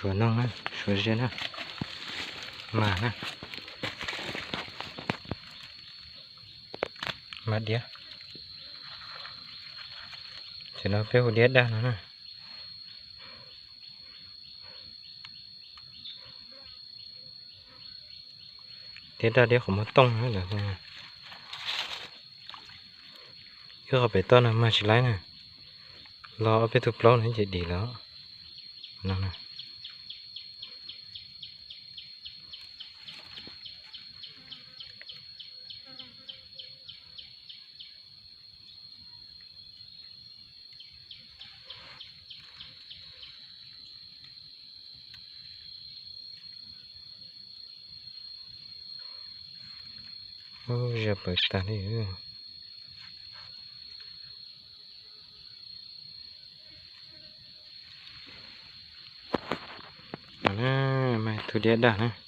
chùa nông á, chùa riêng á, mà nè, mà đĩa, chỉ nó phải đĩa đa nữa nè, đĩa đa đĩa không có tông nữa được nè, cứ gặp phải to nè mà chỉ lấy nè, lo phải chụp lâu nữa chỉ đi đó, nè nè. Ôi giờ bật ta đi ư. Nè, mày thu đĩa đã nè.